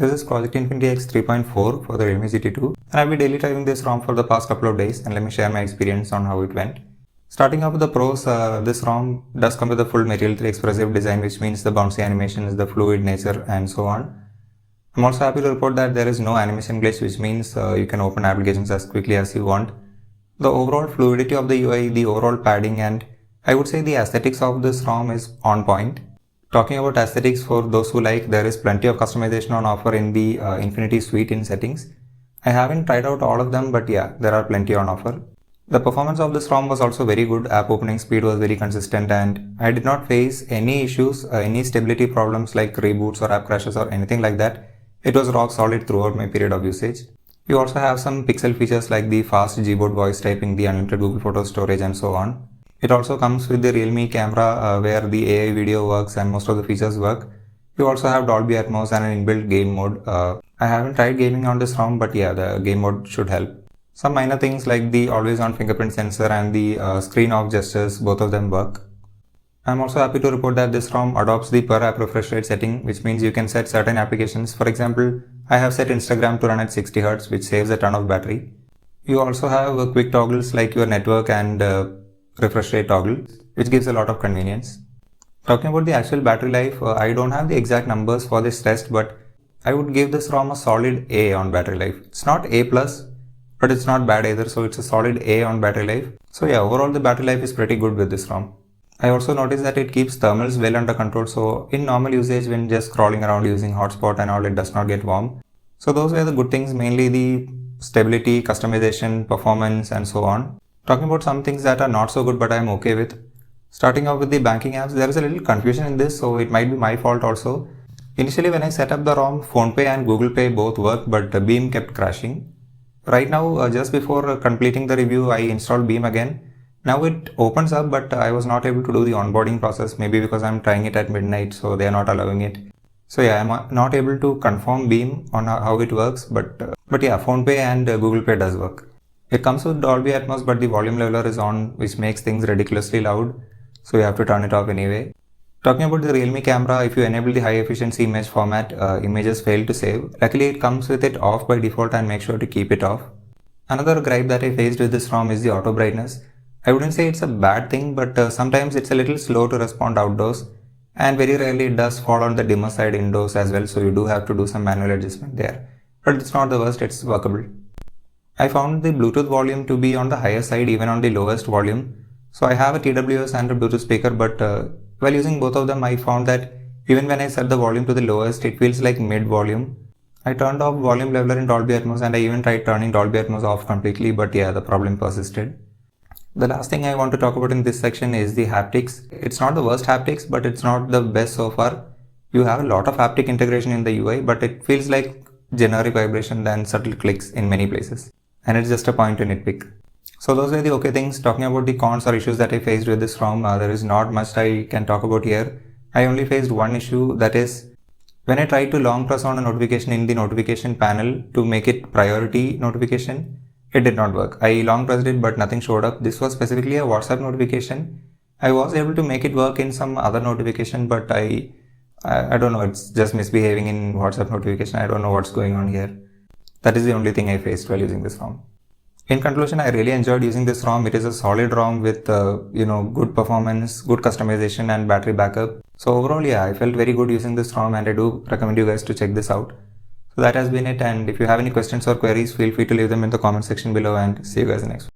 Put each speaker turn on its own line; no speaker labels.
This is Project Infinity X 3.4 for the Realme GT2, and I've been daily driving this ROM for the past couple of days, and let me share my experience on how it went. Starting off with the pros, this ROM does come with a full Material 3 expressive design, which means the bouncy animations, the fluid nature, and so on. I'm also happy to report that there is no animation glitch, which means you can open applications as quickly as you want. The overall fluidity of the UI, the overall padding, and I would say the aesthetics of this ROM is on point. Talking about aesthetics, for those who like, there is plenty of customization on offer in the Infinity suite in settings. I haven't tried out all of them, but yeah, there are plenty on offer. The performance of this ROM was also very good. App opening speed was very consistent, and I did not face any issues, any stability problems like reboots or app crashes or anything like that. It was rock solid throughout my period of usage. You also have some pixel features like the fast Gboard voice typing, the unlimited Google Photos storage, and so on. It also comes with the Realme camera where the AI video works and most of the features work. You also have Dolby Atmos and an inbuilt game mode. I haven't tried gaming on this ROM, but yeah, the game mode should help. Some minor things like the always on fingerprint sensor and the screen off gestures, both of them work. I'm also happy to report that this ROM adopts the per app refresh rate setting, which means you can set certain applications. For example, I have set Instagram to run at 60 Hz, which saves a ton of battery. You also have quick toggles like your network and refresh rate toggle, which gives a lot of convenience. Talking about the actual battery life, I don't have the exact numbers for this test, but I would give this ROM a solid A on battery life. It's not A+, but it's not bad either, so it's a solid A on battery life. So yeah, overall the battery life is pretty good with this ROM. I also noticed that it keeps thermals well under control, so in normal usage when just crawling around using hotspot and all, it does not get warm. So those were the good things, mainly the stability, customization, performance, and so on. Talking about some things that are not so good but I am okay with. Starting off with the banking apps, there is a little confusion in this, so it might be my fault also. Initially when I set up the ROM, PhonePe and Google Pay both worked, but Beam kept crashing. Right now, just before completing the review, I installed Beam again. Now it opens up, but I was not able to do the onboarding process, maybe because I'm trying it at midnight, so they are not allowing it. So yeah, I'm not able to confirm Beam on how it works, but yeah, PhonePe and Google Pay does work. It comes with Dolby Atmos, but the volume leveler is on, which makes things ridiculously loud, so you have to turn it off anyway. Talking about the Realme camera, if you enable the high efficiency image format, images fail to save. Luckily, it comes with it off by default, and make sure to keep it off. Another gripe that I faced with this ROM is the auto brightness. I wouldn't say it's a bad thing, but sometimes it's a little slow to respond outdoors, and very rarely it does fall on the dimmer side indoors as well, so you do have to do some manual adjustment there. But it's not the worst, it's workable. I found the Bluetooth volume to be on the higher side even on the lowest volume. So I have a TWS and a Bluetooth speaker, but while using both of them, I found that even when I set the volume to the lowest, it feels like mid volume. I turned off volume leveler in Dolby Atmos, and I even tried turning Dolby Atmos off completely, but yeah, the problem persisted. The last thing I want to talk about in this section is the haptics. It's not the worst haptics, but it's not the best so far. You have a lot of haptic integration in the UI, but it feels like generic vibration than subtle clicks in many places. And it's just a point to nitpick. So those were the okay things. Talking about the cons or issues that I faced with this ROM, there is not much I can talk about here. I only faced one issue, that is when I tried to long press on a notification in the notification panel to make it priority notification, it did not work. I long pressed it but nothing showed up. This was specifically a WhatsApp notification. I was able to make it work in some other notification, but I don't know, it's just misbehaving in WhatsApp notification. I don't know what's going on here. That is the only thing I faced while using this ROM. In conclusion, I really enjoyed using this ROM. It is a solid ROM with good performance, good customization, and battery backup. So overall, yeah, I felt very good using this ROM, and I do recommend you guys to check this out. So that has been it, and if you have any questions or queries, feel free to leave them in the comment section below, and see you guys in the next one.